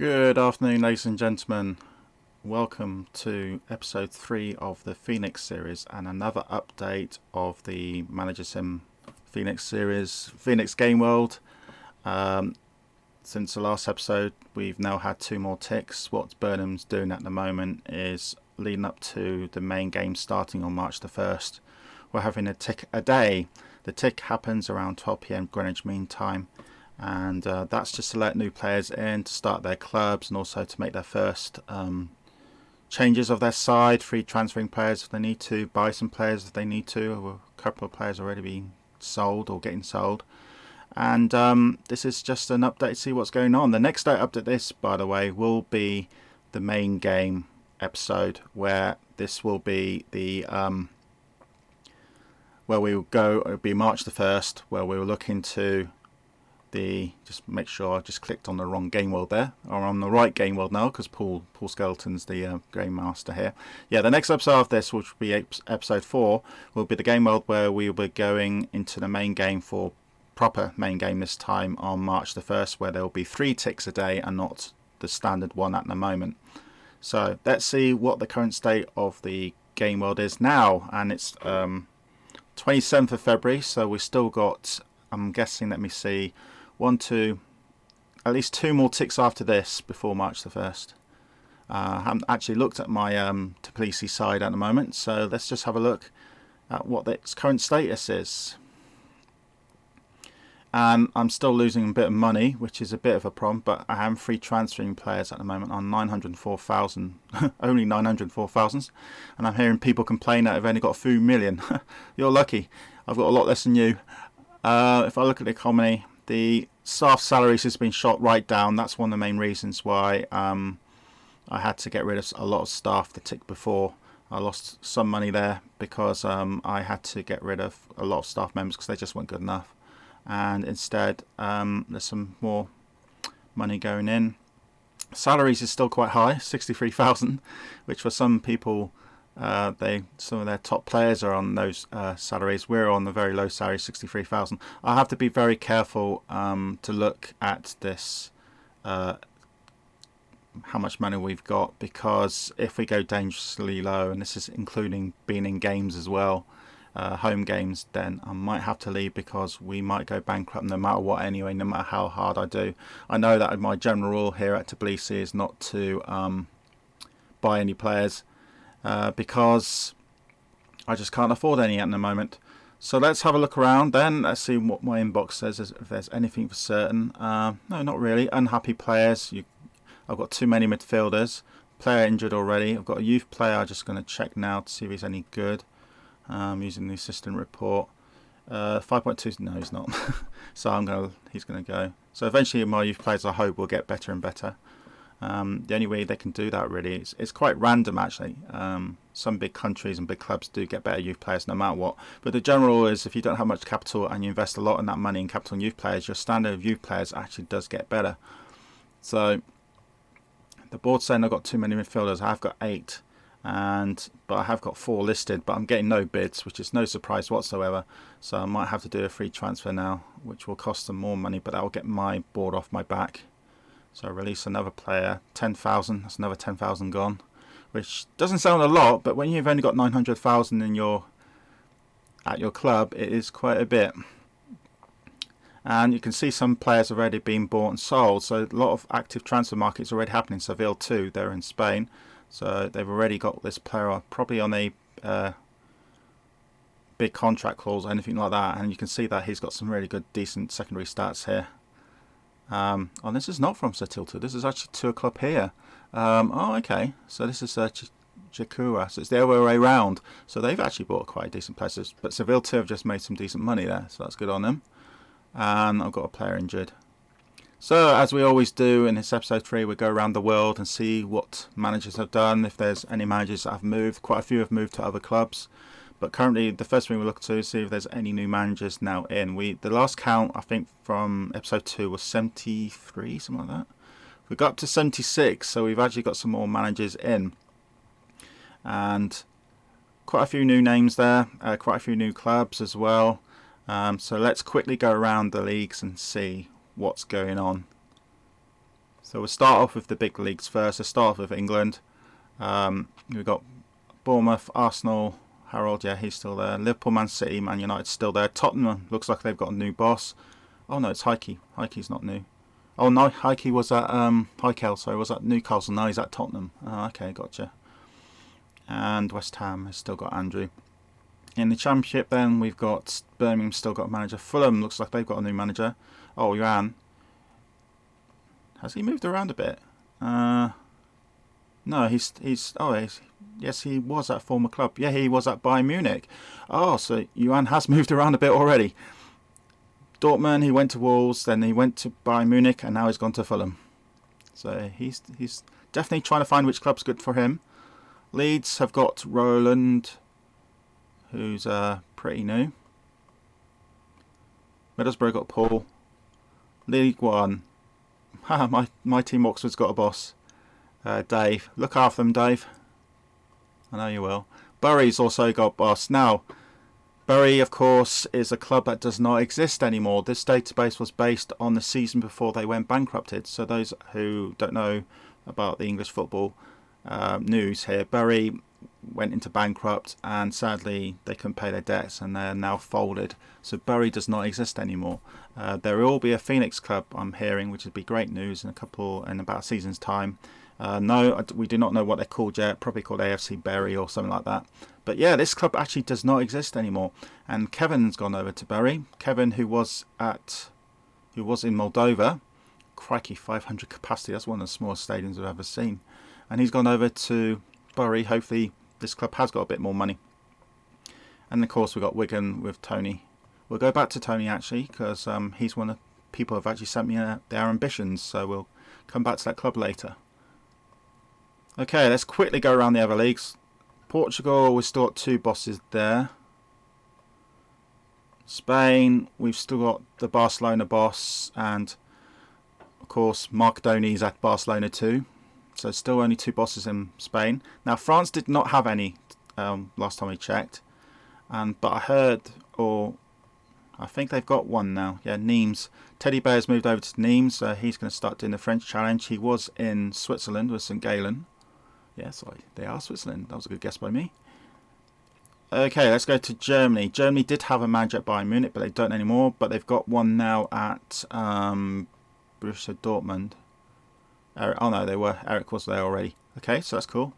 Good afternoon, ladies and gentlemen. Welcome to episode 3 of the Phoenix Series and another update of the Managersim Phoenix Series, Phoenix Game World. Since the last episode, we've now had 2 more ticks. What Burnham's doing at the moment is leading up to the main game starting on March the 1st. We're having a tick a day. The tick happens around 12 PM Greenwich Mean Time. And that's just to let new players in to start their clubs and also to make their first changes of their side, free transferring players if they need to, buy some players if they need to. A couple of players already being sold or getting sold. And this is just an update to see what's going on. The next update this, by the way, will be the main game episode, where this will be the where we will go. It'll be March the 1st, where we will look into just make sure I just clicked on the wrong game world there, or on the right game world now, because Paul Skeleton's the game master here. Yeah, the next episode of this, which will be episode 4, will be the game world where we will be going into the main game for proper main game this time on March the 1st, where there will be 3 ticks a day and not the standard one at the moment. So let's see what the current state of the game world is now, and it's 27th of February, so we've still got, I'm guessing, let me see, at least 2 more ticks after this before March the 1st. I haven't actually looked at my Tbilisi side at the moment, so let's just have a look at what its current status is. I'm still losing a bit of money, which is a bit of a problem, but I am free transferring players at the moment on 904,000, only 904,000, and I'm hearing people complain that I've only got a few million. You're lucky, I've got a lot less than you. If I look at the economy, the staff salaries has been shot right down. That's one of the main reasons why I had to get rid of a lot of staff the tick before. I lost some money there because I had to get rid of a lot of staff members because they just weren't good enough. And instead, there's some more money going in. Salaries is still quite high, 63,000, which for some people, some of their top players are on those salaries. We're on the very low salary, 63,000. I have to be very careful to look at this, how much money we've got, because if we go dangerously low, and this is including being in games as well, home games, then I might have to leave because we might go bankrupt no matter what anyway, no matter how hard I do. I know that my general rule here at Tbilisi is not to buy any players, because I just can't afford any at the moment. So let's have a look around then. Let's see what my inbox says, if there's anything for certain. No, not really. Unhappy players. I've got too many midfielders. Player injured already. I've got a youth player. I'm just going to check now to see if he's any good. Using the assistant report. 5.2. No, he's not. So he's going to go. So eventually my youth players, I hope, will get better and better. The only way they can do that really it's quite random actually. Some big countries and big clubs do get better youth players no matter what, but the general rule is if you don't have much capital and you invest a lot in that money in capital and youth players, your standard of youth players actually does get better. So the board's saying I've got too many midfielders. I've got 8, but I have got 4 listed, but I'm getting no bids, which is no surprise whatsoever. So I might have to do a free transfer now, which will cost them more money, but that will get my board off my back. So release another player, 10,000, that's another 10,000 gone, which doesn't sound a lot, but when you've only got 900,000 at your club, it is quite a bit. And you can see some players already being bought and sold, so a lot of active transfer markets already happening. Seville too, they're in Spain, so they've already got this player probably on a big contract clause or anything like that, and you can see that he's got some really good, decent secondary stats here. Oh, this is not from Satilto. This is actually to a club here. Oh, okay. So this is Chikura. So it's the other way around. So they've actually bought quite decent players. But Seville too have just made some decent money there. So that's good on them. And I've got a player injured. So as we always do in this episode 3, we go around the world and see what managers have done. If there's any managers that have moved. Quite a few have moved to other clubs. But currently, the first thing we look to is see if there's any new managers now in. The last count, I think, from episode 2 was 73, something like that. We got up to 76, so we've actually got some more managers in. And quite a few new names there, quite a few new clubs as well. So let's quickly go around the leagues and see what's going on. So we'll start off with the big leagues first. Let's start off with England. We've got Bournemouth, Arsenal, Harold, yeah, he's still there. Liverpool, Man City, Man United still there. Tottenham looks like they've got a new boss. Oh no, it's Heike. Heike's not new. Oh no, Heike was at Heikel, sorry, was at Newcastle. Now he's at Tottenham. Oh, okay, gotcha. And West Ham has still got Andrew. In the Championship, then we've got Birmingham still got a manager. Fulham looks like they've got a new manager. Oh, Jan. Has he moved around a bit? No, he's yes, he was at a former club. Yeah, he was at Bayern Munich. Oh, so Yuan has moved around a bit already. Dortmund, he went to Wolves, then he went to Bayern Munich, and now he's gone to Fulham. So he's definitely trying to find which club's good for him. Leeds have got Roland, who's pretty new. Middlesbrough got Paul. League One. my team Oxford's got a boss. Dave. Look after them, Dave. I know you will. Bury's also got a boss. Now, Bury, of course, is a club that does not exist anymore. This database was based on the season before they went bankrupted. So those who don't know about the English football news here, Bury went into bankrupt and sadly they couldn't pay their debts and they're now folded. So Bury does not exist anymore. There will be a Phoenix club, I'm hearing, which would be great news in about a season's time. No, we do not know what they're called yet. Probably called AFC Bury or something like that. But yeah, this club actually does not exist anymore. And Kevin's gone over to Bury. Kevin, who was in Moldova. Crikey, 500 capacity. That's one of the smallest stadiums I've ever seen. And he's gone over to Bury. Hopefully this club has got a bit more money. And of course we've got Wigan with Tony. We'll go back to Tony actually, because he's one of the people who have actually sent me their ambitions. So we'll come back to that club later. Okay, let's quickly go around the other leagues. Portugal, we've still got 2 bosses there. Spain, we've still got the Barcelona boss, and of course Mark Donny's at Barcelona too. So still only 2 bosses in Spain. Now France did not have any last time we checked, but I heard, or I think they've got one now. Yeah, Nimes. Teddy Bear's moved over to Nimes. He's going to start doing the French challenge. He was in Switzerland with St. Gallen. Yes, they are Switzerland. That was a good guess by me. Okay, let's go to Germany. Germany did have a manager at Bayern Munich, but they don't anymore. But they've got one now at Borussia Dortmund. Oh no, they were. Eric was there already. Okay, so that's cool.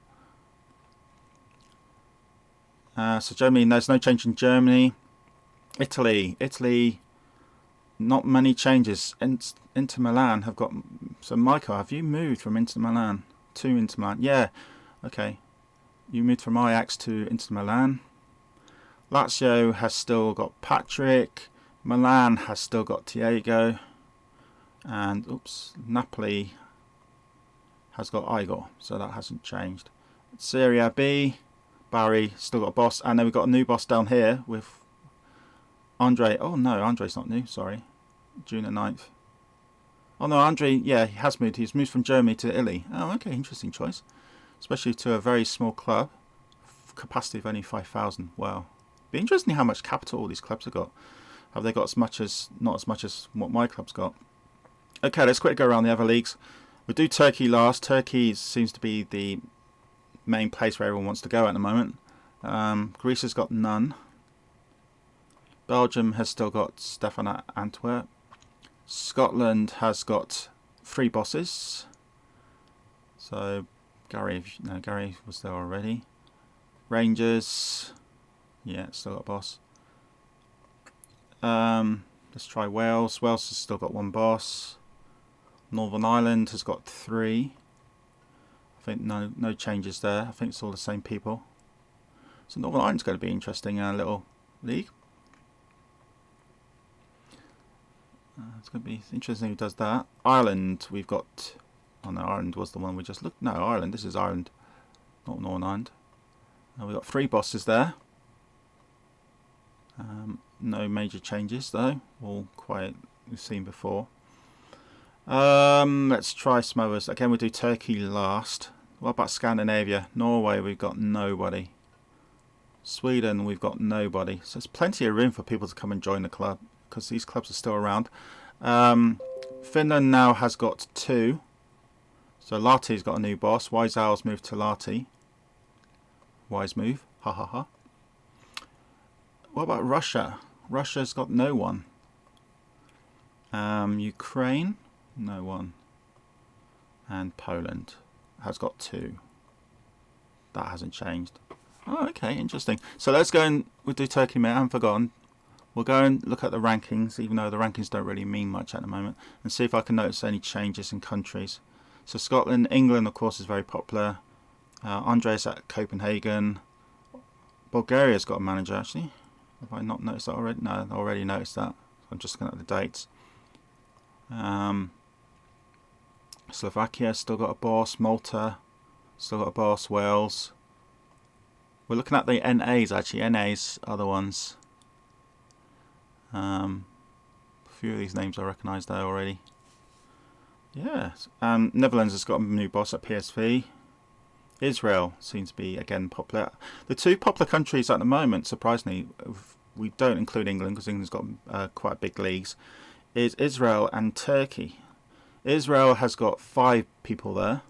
So Germany, there's no change in Germany. Italy, not many changes. Inter Milan have got. So Michael, have you moved from Inter Milan to Inter Milan? Yeah. Okay. You moved from Ajax to Inter Milan. Lazio has still got Patrick. Milan has still got Diego. And Napoli has got Igor, so that hasn't changed. Serie B, Barry still got a boss, and then we've got a new boss down here with Andre. Oh no, Andre's not new, sorry. June the 9th. Oh no, Andre, yeah, he has moved. He's moved from Germany to Italy. Oh, okay, interesting choice. Especially to a very small club. Capacity of only 5,000. Wow. Be interesting how much capital all these clubs have got. Have they got as much as, not as much as what my club's got? Okay, let's quickly go around the other leagues. We'll do Turkey last. Turkey seems to be the main place where everyone wants to go at the moment. Greece has got none. Belgium has still got Stefan at Antwerp. Scotland has got 3 bosses. So Gary was there already. Rangers, yeah, still got a boss. Let's try Wales. Wales has still got 1 boss. Northern Ireland has got 3. I think no changes there. I think it's all the same people. So Northern Ireland's going to be interesting in a little league. It's going to be interesting who does that. Ireland, we've got. Oh no, Ireland was the one we just looked. No, Ireland. This is Ireland, not Northern Ireland. We've got 3 bosses there. No major changes though. All quite we've seen before. Let's try some others. Again, we'll do Turkey last. What about Scandinavia? Norway, we've got nobody. Sweden, we've got nobody. So there's plenty of room for people to come and join the club because these clubs are still around. Finland now has got 2. So Lati's got a new boss. Wiseau's moved to Lati. Wise move. Ha ha ha. What about Russia? Russia's got no one. Ukraine, no one. And Poland has got 2. That hasn't changed. Oh, okay, interesting. So let's go and we'll do Turkey, mate. I haven't forgotten. We'll go and look at the rankings, even though the rankings don't really mean much at the moment, and see if I can notice any changes in countries. So Scotland, England, of course, is very popular. Andre's at Copenhagen. Bulgaria's got a manager, actually. Have I not noticed that already? No, I already noticed that. I'm just looking at the dates. Slovakia still got a boss. Malta still got a boss. Wales. We're looking at the NAs, actually. NAs are the ones. A few of these names I recognise there already. Yes. Netherlands has got a new boss at PSV. Israel seems to be again popular. The 2 popular countries at the moment, surprisingly, we don't include England because England's got quite big leagues, is Israel and Turkey. Israel has got 5 people there,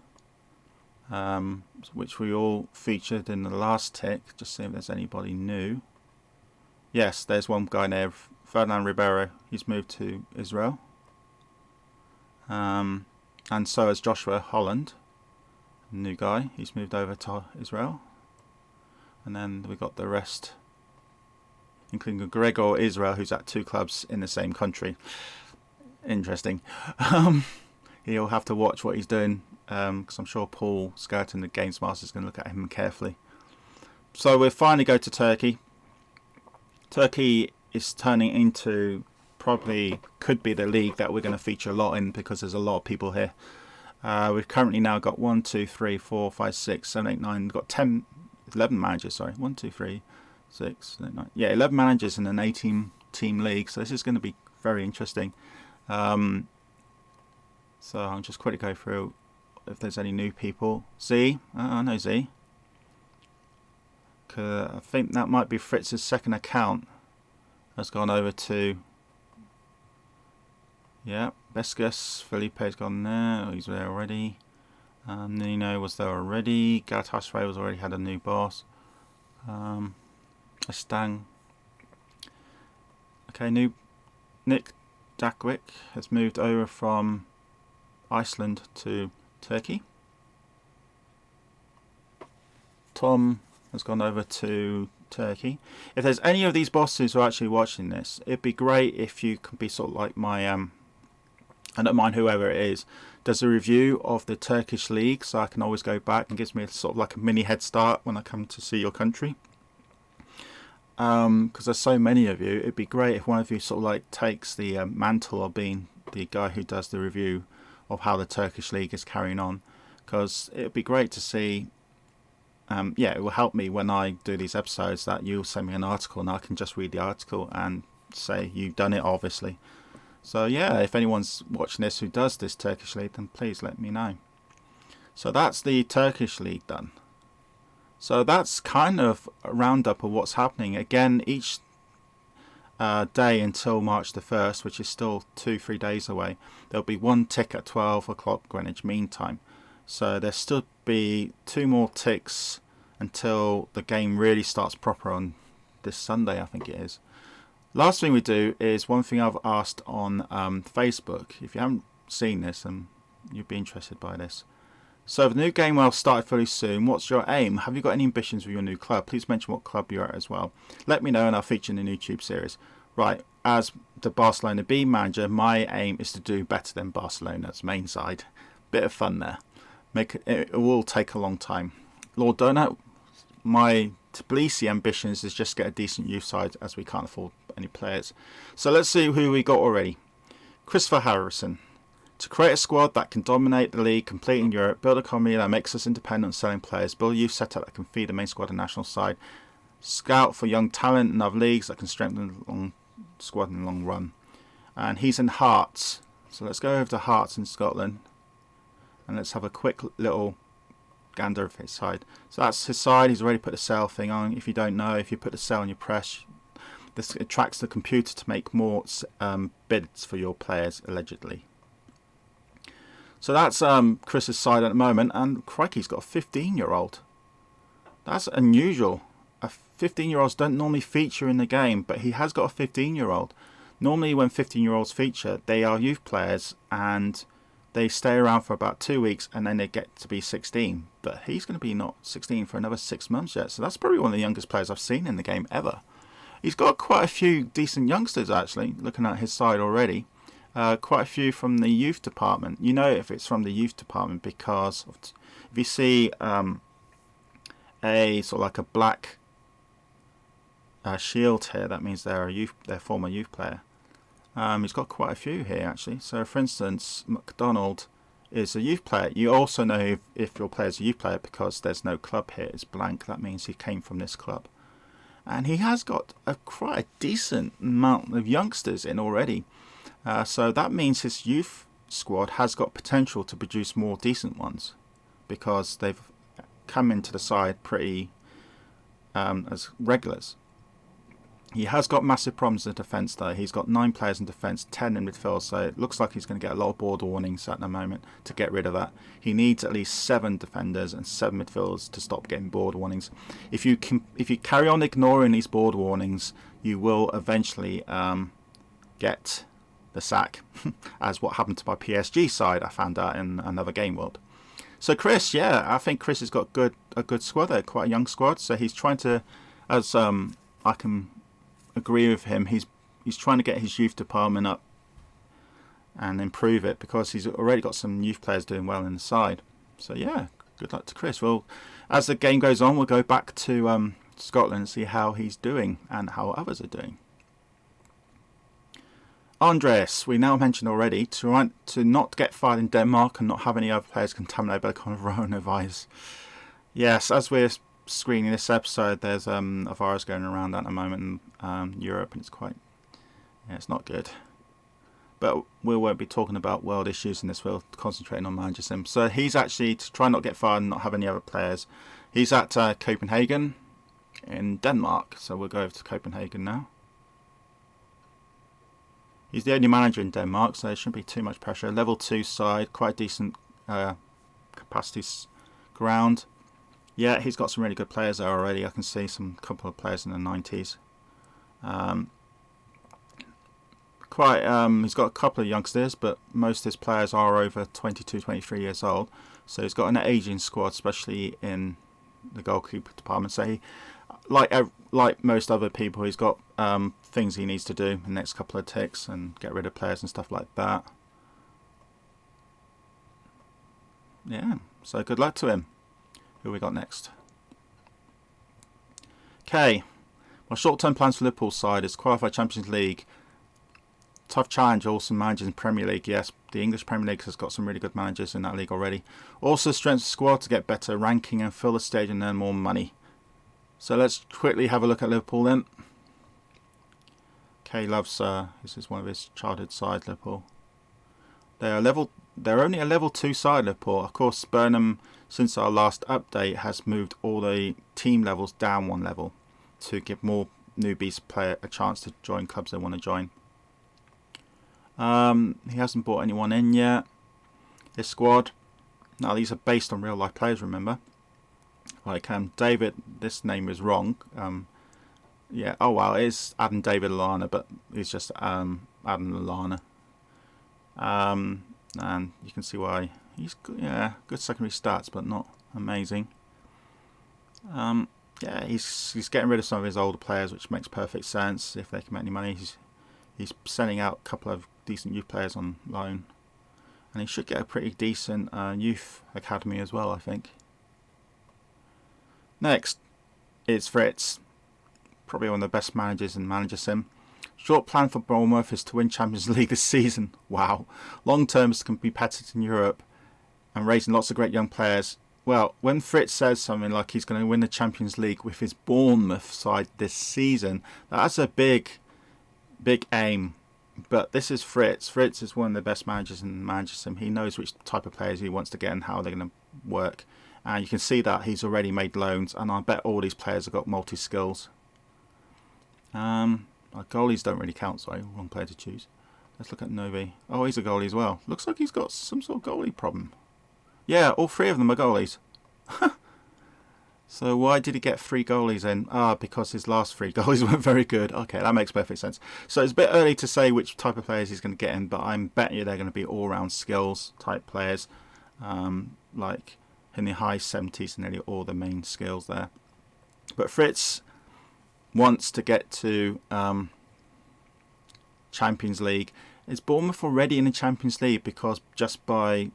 which we all featured in the last tick. Just see if there's anybody new. Yes, there's one guy there, Ferdinand Ribeiro. He's moved to Israel. And so has Joshua Holland. New guy, he's moved over to Israel. And then we got the rest, including Gregor Israel, who's at 2 clubs in the same country. Interesting. He'll have to watch what he's doing, because I'm sure Paul Skirton, the Games Master, is going to look at him carefully. So we'll finally go to Turkey. Turkey is turning into probably could be the league that we're going to feature a lot in, because there's a lot of people here. We've currently now got 1, 2, 3, 4, 5, 6, 7, 8, 9. We've got 11 managers. Sorry, 1, 2, 3, 6, 7, 8, 9. Yeah, 11 managers in an 18-team league. So this is going to be very interesting. So I'll just quickly go through if there's any new people. Z, I know Z. I think that might be Fritz's second account. Has gone over to. Yeah, Beskus, Felipe's gone there. Oh, he's there already. Nino was there already. Galatasaray was already had a new boss. Estang. Okay, new Nick Dakwick has moved over from Iceland to Turkey. Tom has gone over to Turkey. If there's any of these bosses who are actually watching this, it'd be great if you could be sort of like my I don't mind whoever it is, does a review of the Turkish league, so I can always go back and gives me sort of like a mini head start when I come to see your country. Because there's so many of you, it'd be great if one of you sort of like takes the mantle of being the guy who does the review of how the Turkish league is carrying on, because it'd be great to see. Yeah, it will help me when I do these episodes that you'll send me an article and I can just read the article and say you've done it, obviously. So yeah, if anyone's watching this who does this Turkish league, then please let me know. So that's the Turkish league done. So that's kind of a roundup of what's happening. Again, each day until March the 1st, which is still 2-3 days away, there'll be one tick at 12 o'clock Greenwich Mean Time. So there'll still be 2 more ticks until the game really starts proper on this Sunday, I think it is. Last thing we do is one thing I've asked on Facebook. If you haven't seen this, and you'd be interested by this. So the new game will start fairly soon. What's your aim? Have you got any ambitions with your new club? Please mention what club you're at as well. Let me know and I'll feature in the new YouTube series. Right, as the Barcelona B manager, my aim is to do better than Barcelona's main side. Bit of fun there. It will take a long time. Lord Donut, my Tbilisi ambitions is just get a decent youth side, as we can't afford any players. So let's see who we got already. Christopher Harrison. To create a squad that can dominate the league, complete in Europe, build a economy that makes us independent selling players, build a youth setup that can feed the main squad and national side, scout for young talent in other leagues that can strengthen the long squad in the long run. And he's in Hearts. So let's go over to Hearts in Scotland. And let's have a quick little gander of his side. So that's his side. He's already put the sell thing on. If you don't know, if you put the sell on your press, this attracts the computer to make more bids for your players, allegedly. So that's Chris's side at the moment, and crikey, he's got a 15-year-old. That's unusual. 15-year-olds don't normally feature in the game, but he has got a 15-year-old. Normally when 15-year-olds feature, they are youth players and they stay around for about 2 weeks and then they get to be 16. But he's going to be not 16 for another 6 months yet, so that's probably one of the youngest players I've seen in the game ever. He's got quite a few decent youngsters actually, looking at his side already. Quite a few from the youth department. You know if it's from the youth department because if you see a sort of like a black shield here, that means they're a former youth player. He's got quite a few here actually. So for instance, McDonald is a youth player. You also know if your player's a youth player because there's no club here, it's blank. That means he came from this club. And he has got quite a decent amount of youngsters in already. So that means his youth squad has got potential to produce more decent ones because they've come into the side pretty as regulars. He has got massive problems in defence though. He's got 9 players in defence, 10 in midfield, so it looks like he's going to get a lot of board warnings at the moment to get rid of that. He needs at least 7 defenders and 7 midfielders to stop getting board warnings. If you carry on ignoring these board warnings, you will eventually get the sack, as what happened to my PSG side I found out in another game world. So Chris, yeah, I think Chris has got a good squad there, quite a young squad, so he's trying to, as I can agree with him, he's trying to get his youth department up and improve it because he's already got some youth players doing well in the side. So yeah, good luck to Chris. Well, as the game goes on, we'll go back to Scotland and see how he's doing and how others are doing. Andres, we now mentioned already, to not get fired in Denmark and not have any other players contaminated by the coronavirus. Yes, as we're screening this episode, there's a virus going around at the moment in Europe, and it's not good. But we won't be talking about world issues in this. We'll concentrating on Managersim. So he's actually, to try not get fired and not have any other players, he's at Copenhagen in Denmark. So we'll go over to Copenhagen now. He's the only manager in Denmark, so there shouldn't be too much pressure. Level 2 side, quite decent capacity ground. Yeah, he's got some really good players there already. I can see some couple of players in the 90s. He's got a couple of youngsters, but most of his players are over 22, 23 years old. So he's got an ageing squad, especially in the goalkeeper department. So he, like most other people, he's got things he needs to do in the next couple of ticks and get rid of players and stuff like that. Yeah, so good luck to him. Who we got next? Okay, my short-term plans for Liverpool's side is qualify Champions League. Tough challenge, also managers in Premier League. Yes, the English Premier League has got some really good managers in that league already. Also strengthen the squad to get better ranking and fill the stage and earn more money. So let's quickly have a look at Liverpool then. Kay loves, this is one of his childhood sides, Liverpool. They're only a level 2 side, Liverpool. Of course, Burnham, since our last update, has moved all the team levels down 1 level to give more newbies player a chance to join clubs they want to join. He hasn't brought anyone in yet. His squad, now these are based on real life players, remember. Like David, this name is wrong. Yeah, oh well, it is Adam David Lallana, but he's just Adam Lallana. And you can see why he's good, good secondary stats, but not amazing. Yeah, he's getting rid of some of his older players, which makes perfect sense if they can make any money. He's sending out a couple of decent youth players on loan, and he should get a pretty decent youth academy as well, I think. Next is Fritz, probably one of the best managers in Managersim. Short plan for Bournemouth is to win Champions League this season. Wow. Long term is competitive in Europe and raising lots of great young players. Well, when Fritz says something like he's going to win the Champions League with his Bournemouth side this season, that's a big aim. But this is Fritz. Fritz is one of the best managers in Managersim. He knows which type of players he wants to get and how they're going to work. And you can see that he's already made loans, and I bet all these players have got multi-skills. Goalies don't really count, sorry, wrong player to choose. Let's look at Novi. Oh, he's a goalie as well. Looks like he's got some sort of goalie problem. Yeah, all 3 of them are goalies. So why did he get 3 goalies in? Because his last 3 goalies weren't very good. Okay, that makes perfect sense. So it's a bit early to say which type of players he's going to get in, but I'm betting you they're going to be all-round skills type players, like in the high 70s, nearly all the main skills there. But Fritz wants to get to Champions League. Is Bournemouth already in the Champions League? Because just by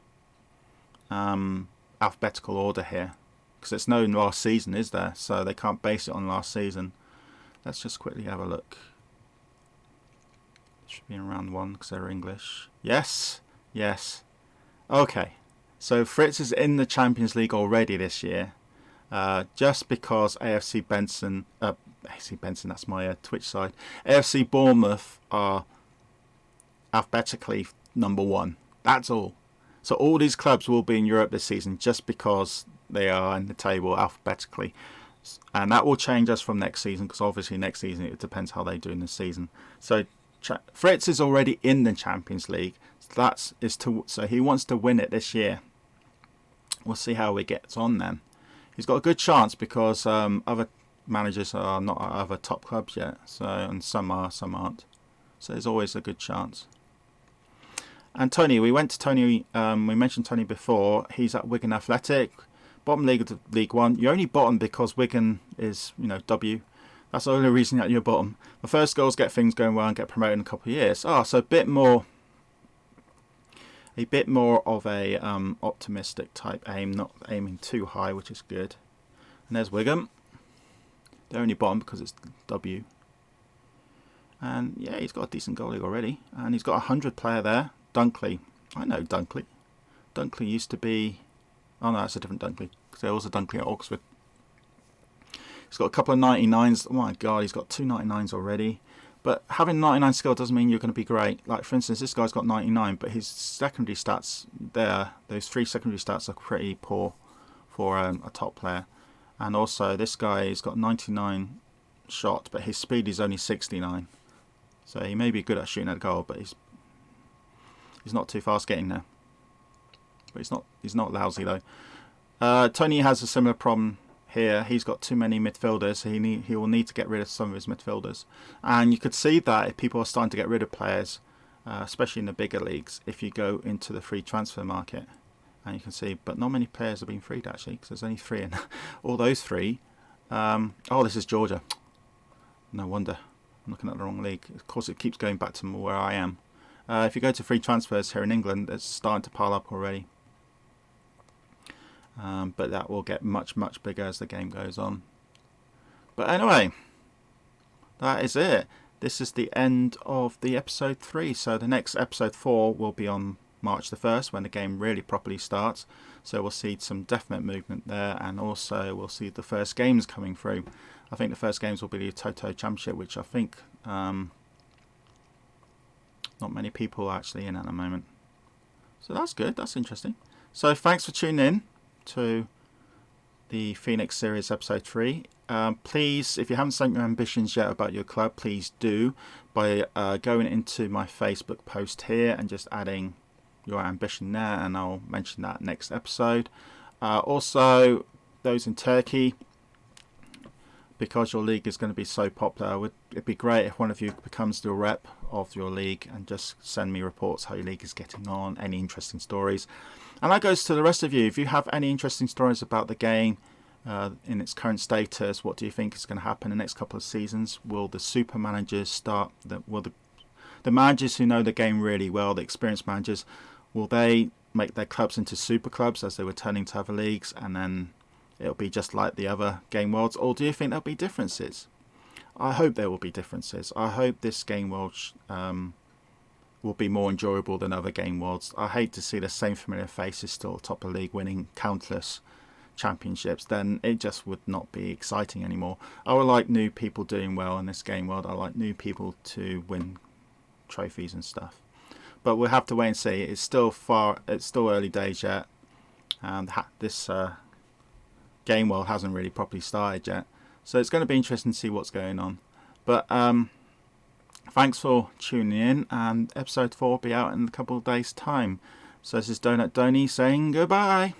alphabetical order here, because it's no last season, is there? So they can't base it on last season. Let's just quickly have a look. It should be in round 1 because they're English. Yes, yes. Okay, so Fritz is in the Champions League already this year, just because AFC Benson, that's my Twitch side. AFC Bournemouth are alphabetically number 1. That's all. So all these clubs will be in Europe this season just because they are in the table alphabetically. And that will change us from next season, because obviously next season it depends how they do in the season. So Fritz is already in the Champions League. So he wants to win it this year. We'll see how he gets on then. He's got a good chance because other managers are not at other top clubs yet. So, and some are, some aren't. So there's always a good chance. And Tony, we mentioned Tony before. He's at Wigan Athletic, bottom league of League One. You're only bottom because Wigan is, W. That's the only reason that you're bottom. The first goals get things going well and get promoted in a couple of years. So a bit more of a optimistic type aim, not aiming too high, which is good. And there's Wigan. They're only bottom because it's W. And yeah, he's got a decent goalie already, and he's got a 100 player there. Dunkley. I know Dunkley. Dunkley used to be... Oh no, that's a different Dunkley, because there was a Dunkley at Oxford. He's got a couple of 99s. Oh my god, he's got 2 99s already. But having 99 skill doesn't mean you're going to be great. Like, for instance, this guy's got 99, but his secondary stats there, those 3 secondary stats are pretty poor for a top player. And also, this guy has got 99 shot, but his speed is only 69. So he may be good at shooting at goal, but he's not too fast getting there. But he's not lousy though. Tony has a similar problem here. He's got too many midfielders. He will need to get rid of some of his midfielders. And you could see that if people are starting to get rid of players, especially in the bigger leagues, if you go into the free transfer market. And you can see, but not many players have been freed actually, because there's only 3 in all those 3. Oh, this is Georgia. No wonder. I'm looking at the wrong league. Of course, it keeps going back to where I am. If you go to free transfers here in England, it's starting to pile up already. But that will get much, much bigger as the game goes on. But anyway, that is it. This is the end of the episode 3. So the next episode 4 will be on March the 1st, when the game really properly starts. So we'll see some definite movement there, and also we'll see the first games coming through. I think the first games will be the Toto Championship, which I think not many people are actually in at the moment. So that's good, that's interesting. So thanks for tuning in to the Phoenix Series episode 3. Please, if you haven't sent your ambitions yet about your club, please do by going into my Facebook post here and just adding your ambition there, and I'll mention that next episode. Also, those in Turkey, because your league is going to be so popular, it'd be great if one of you becomes the rep of your league and just send me reports how your league is getting on, any interesting stories. And that goes to the rest of you. If you have any interesting stories about the game in its current status, what do you think is going to happen in the next couple of seasons? Will the super managers start? Will the managers who know the game really well, the experienced managers, will they make their clubs into super clubs as they were turning to other leagues, and then it'll be just like the other game worlds? Or do you think there'll be differences? I hope there will be differences. I hope this game world will be more enjoyable than other game worlds. I hate to see the same familiar faces still top of the league winning countless championships. Then it just would not be exciting anymore. I would like new people doing well in this game world. I like new people to win trophies and stuff. But we'll have to wait and see. It's still early days yet, and this game world hasn't really properly started yet. So it's going to be interesting to see what's going on. But Thanks for tuning in, and episode 4 will be out in a couple of days' time. So this is Donut Donny saying goodbye.